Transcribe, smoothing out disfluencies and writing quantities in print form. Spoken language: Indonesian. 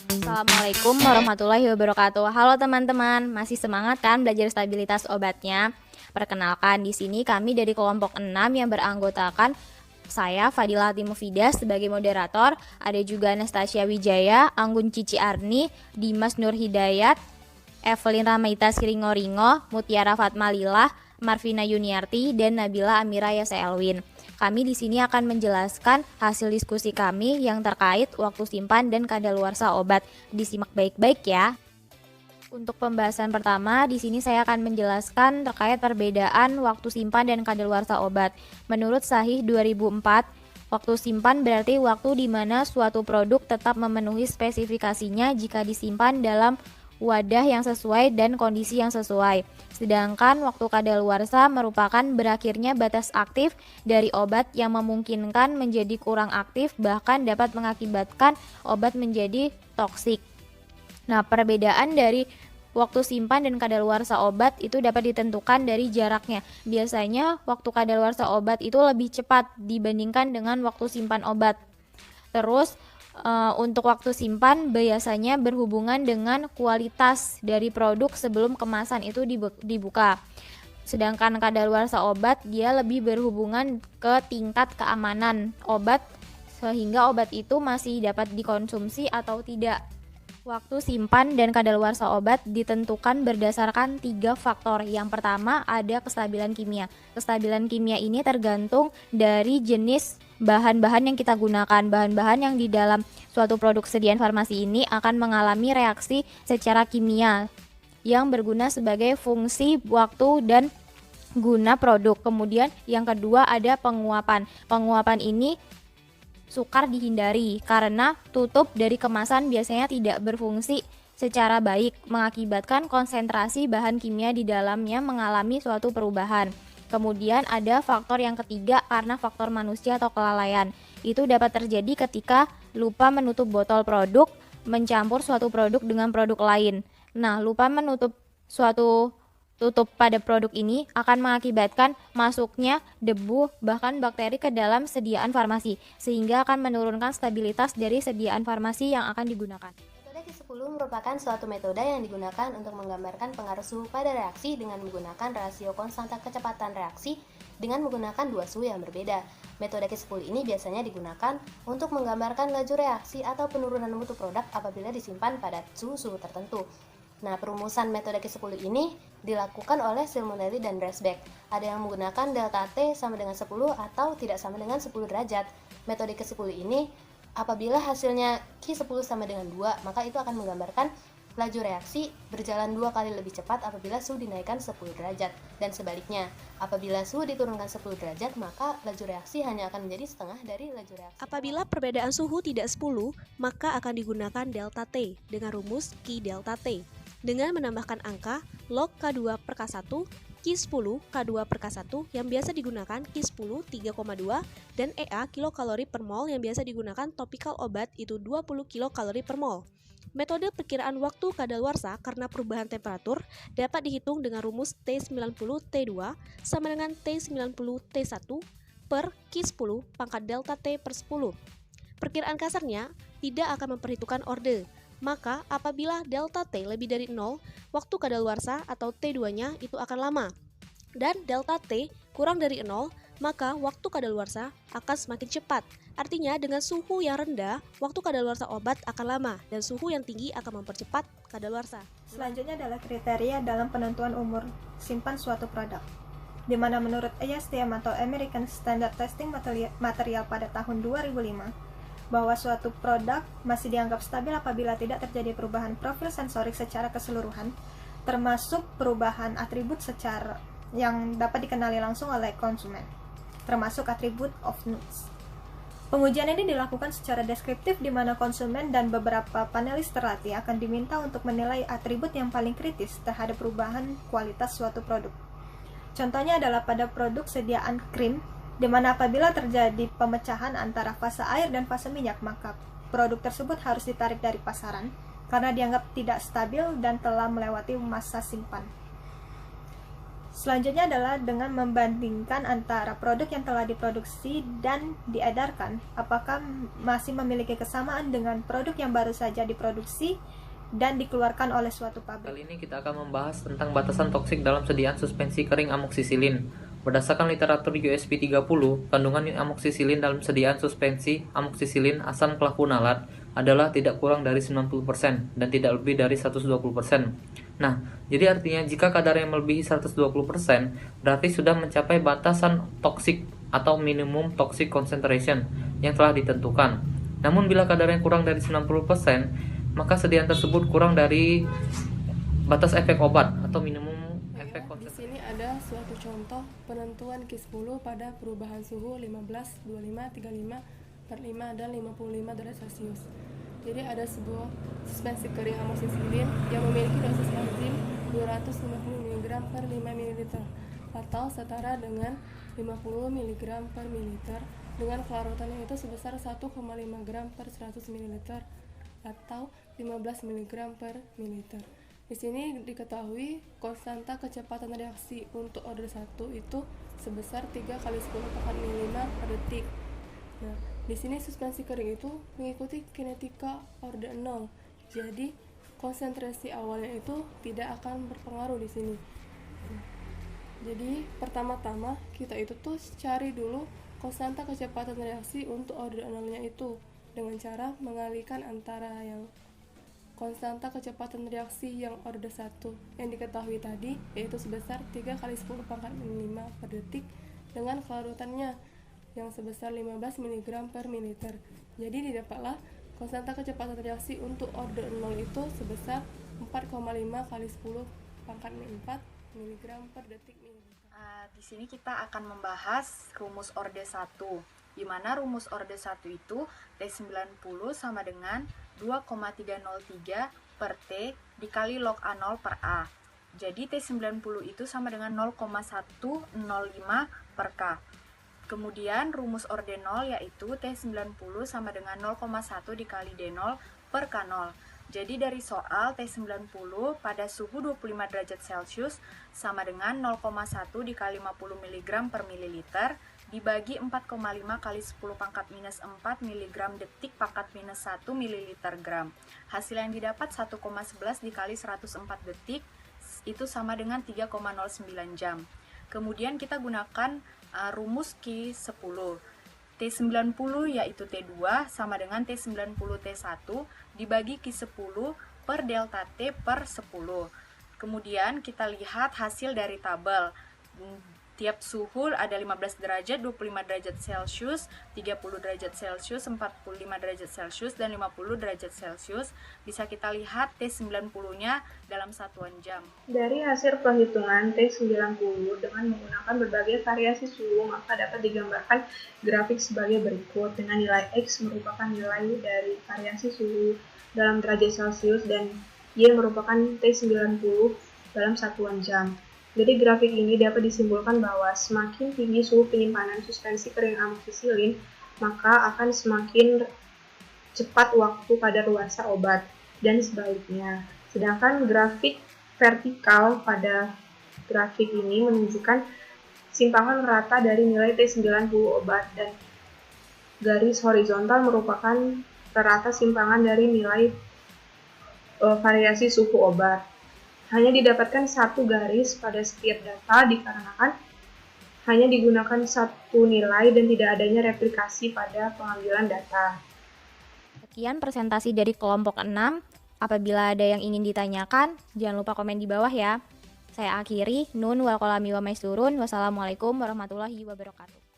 Assalamualaikum warahmatullahi wabarakatuh. Halo teman-teman, masih semangat kan belajar stabilitas obatnya? Perkenalkan, di sini kami dari kelompok 6 yang beranggotakan saya Fadila Timofida sebagai moderator, ada juga Anastasia Wijaya, Anggun Cici Arni, Dimas Nur Hidayat, Evelyn Ramaita Siringoringo, Mutiara Fatmalilah, Marvina Yuniarti, dan Nabila Amira Yasa Elwin. Kami di sini akan menjelaskan hasil diskusi kami yang terkait waktu simpan dan kadaluarsa obat. Disimak baik-baik ya. Untuk pembahasan pertama, di sini saya akan menjelaskan terkait perbedaan waktu simpan dan kadaluarsa obat. Menurut Sahih 2004, waktu simpan berarti waktu di mana suatu produk tetap memenuhi spesifikasinya jika disimpan dalam wadah yang sesuai dan kondisi yang sesuai. Sedangkan waktu kadaluarsa merupakan berakhirnya batas aktif dari obat yang memungkinkan menjadi kurang aktif, bahkan dapat mengakibatkan obat menjadi toksik. Nah, perbedaan dari waktu simpan dan kadaluarsa obat itu dapat ditentukan dari jaraknya. Biasanya waktu kadaluarsa obat itu lebih cepat dibandingkan dengan waktu simpan obat. Terus untuk waktu simpan biasanya berhubungan dengan kualitas dari produk sebelum kemasan itu dibuka. Sedangkan kadaluarsa obat dia lebih berhubungan ke tingkat keamanan obat sehingga obat itu masih dapat dikonsumsi atau tidak. Waktu simpan dan kadaluarsa obat ditentukan berdasarkan 3 faktor. Yang pertama ada kestabilan kimia. Kestabilan kimia ini tergantung dari jenis bahan-bahan yang kita gunakan. Bahan-bahan yang di dalam suatu produk sediaan farmasi ini akan mengalami reaksi secara kimia yang berguna sebagai fungsi waktu dan guna produk. Kemudian yang kedua ada penguapan. Penguapan ini sukar dihindari karena tutup dari kemasan biasanya tidak berfungsi secara baik, mengakibatkan konsentrasi bahan kimia di dalamnya mengalami suatu perubahan. Kemudian ada faktor yang ketiga karena faktor manusia atau kelalaian. Itu dapat terjadi ketika lupa menutup botol produk, mencampur suatu produk dengan produk lain. Nah, lupa menutup suatu tutup pada produk ini akan mengakibatkan masuknya debu bahkan bakteri ke dalam sediaan farmasi sehingga akan menurunkan stabilitas dari sediaan farmasi yang akan digunakan. Metode ke-10 merupakan suatu metode yang digunakan untuk menggambarkan pengaruh suhu pada reaksi dengan menggunakan rasio konstanta kecepatan reaksi dengan menggunakan 2 suhu yang berbeda. Metode ke-10 ini biasanya digunakan untuk menggambarkan laju reaksi atau penurunan mutu produk apabila disimpan pada suhu-suhu tertentu. Nah, perumusan metode ke-10 ini dilakukan oleh Silmonelli dan Dresbeck. Ada yang menggunakan delta T sama dengan 10 atau tidak sama dengan 10 derajat. Metode ke-10 ini apabila hasilnya Q10 sama dengan 2, maka itu akan menggambarkan laju reaksi berjalan 2 kali lebih cepat apabila suhu dinaikkan 10 derajat. Dan sebaliknya, apabila suhu diturunkan 10 derajat, maka laju reaksi hanya akan menjadi setengah dari laju reaksi. Apabila perbedaan suhu tidak 10, maka akan digunakan delta T dengan rumus Q delta T. Dengan menambahkan angka log K2 per K1, Q10 K2 per K1 yang biasa digunakan Q10 3,2 dan EA kilokalori per mol yang biasa digunakan topikal obat itu 20 kilokalori per mol. Metode perkiraan waktu kadaluarsa karena perubahan temperatur dapat dihitung dengan rumus T90T2 sama dengan T90T1 per Q10 pangkat delta T per 10. Perkiraan kasarnya tidak akan memperhitungkan orde. Maka apabila delta T lebih dari 0, waktu kadaluarsa atau T2-nya itu akan lama. Dan delta T kurang dari 0, maka waktu kadaluarsa akan semakin cepat. Artinya dengan suhu yang rendah, waktu kadaluarsa obat akan lama dan suhu yang tinggi akan mempercepat kadaluarsa. Selanjutnya adalah kriteria dalam penentuan umur simpan suatu produk, di mana menurut ASTM atau American Standard Testing Material pada tahun 2005, bahwa suatu produk masih dianggap stabil apabila tidak terjadi perubahan profil sensorik secara keseluruhan, termasuk perubahan atribut secara yang dapat dikenali langsung oleh konsumen, termasuk atribut of needs. Pengujian ini dilakukan secara deskriptif di mana konsumen dan beberapa panelis terlatih akan diminta untuk menilai atribut yang paling kritis terhadap perubahan kualitas suatu produk. Contohnya adalah pada produk sediaan krim, di mana apabila terjadi pemecahan antara fase air dan fase minyak, maka produk tersebut harus ditarik dari pasaran karena dianggap tidak stabil dan telah melewati masa simpan. Selanjutnya adalah dengan membandingkan antara produk yang telah diproduksi dan diedarkan, apakah masih memiliki kesamaan dengan produk yang baru saja diproduksi dan dikeluarkan oleh suatu pabrik. Kali ini kita akan membahas tentang batasan toksik dalam sediaan suspensi kering amoksisilin. Berdasarkan literatur USP 30, kandungan amoksisilin dalam sediaan suspensi amoksisilin asam klavunalat adalah tidak kurang dari 90% dan tidak lebih dari 120%. Nah, jadi artinya jika kadar yang melebihi 120%, berarti sudah mencapai batasan toksik atau minimum toxic concentration yang telah ditentukan. Namun bila kadar yang kurang dari 90%, maka sediaan tersebut kurang dari batas efek obat atau minimum efek Di konsentrasi. sini ada suatu contoh penentuan Q10 pada perubahan suhu 15, 25, 35, 45, dan 55 derajat Celcius. Jadi ada sebuah suspensi kering amoksisilin yang memiliki dosis enzim 250 mg per 5 ml atau setara dengan 50 mg per mililiter dengan kelarutannya itu sebesar 1,5 gram per 100 ml atau 15 mg per mililiter. Di sini diketahui konstanta kecepatan reaksi untuk order 1 itu sebesar 3 kali 10 pangkat 5 per detik. Nah, di sini suspensi kering itu mengikuti kinetika order 0. Jadi, konsentrasi awalnya itu tidak akan berpengaruh di sini. Jadi, pertama-tama kita itu tuh cari dulu konstanta kecepatan reaksi untuk order 0-nya itu dengan cara mengalihkan antara yang konstanta kecepatan reaksi yang order 1 yang diketahui tadi yaitu sebesar 3 kali 10 pangkat 5 per detik dengan kelarutannya yang sebesar 15 mg per mililiter. Jadi didapatlah konstanta kecepatan reaksi untuk order 0 itu sebesar 4,5 kali 10 pangkat 4 mg per detik mililiter. Di sini kita akan membahas rumus orde 1, di mana rumus orde 1 itu T90 sama dengan 2,303 per T dikali log A0 per A. Jadi T90 itu sama dengan 0,105 per K. Kemudian rumus orde 0 yaitu T90 sama dengan 0,1 dikali D0 per K0. Jadi dari soal T90 pada suhu 25 derajat Celcius sama dengan 0,1 dikali 50 mg per mililiter dibagi 4,5 kali 10 pangkat minus 4 mg detik pangkat minus 1 mililiter gram. Hasil yang didapat 1,11 dikali 104 detik itu sama dengan 3,09 jam. Kemudian kita gunakan rumus Q10. T90 yaitu T2 sama dengan T90 T1 dibagi Q10 per delta T per 10. Kemudian kita lihat hasil dari tabel. Tiap suhu ada 15 derajat, 25 derajat Celcius, 30 derajat Celcius, 45 derajat Celcius, dan 50 derajat Celcius. Bisa kita lihat T90-nya dalam satuan jam. Dari hasil perhitungan T90 dengan menggunakan berbagai variasi suhu, maka dapat digambarkan grafik sebagai berikut, dengan nilai X merupakan nilai dari variasi suhu dalam derajat Celcius dan Y merupakan T90 dalam satuan jam. Jadi grafik ini dapat disimpulkan bahwa semakin tinggi suhu penyimpanan suspensi kering amoksisilin, maka akan semakin cepat waktu kadaluarsa obat, dan sebaliknya. Sedangkan grafik vertikal pada grafik ini menunjukkan simpangan rata dari nilai T90 obat, dan garis horizontal merupakan rata simpangan dari nilai variasi suhu obat. Hanya didapatkan satu garis pada setiap data dikarenakan hanya digunakan satu nilai dan tidak adanya replikasi pada pengambilan data. Sekian presentasi dari kelompok 6. Apabila ada yang ingin ditanyakan, jangan lupa komen di bawah ya. Saya akhiri, nun wal kolami wa maisturun. Wassalamualaikum warahmatullahi wabarakatuh.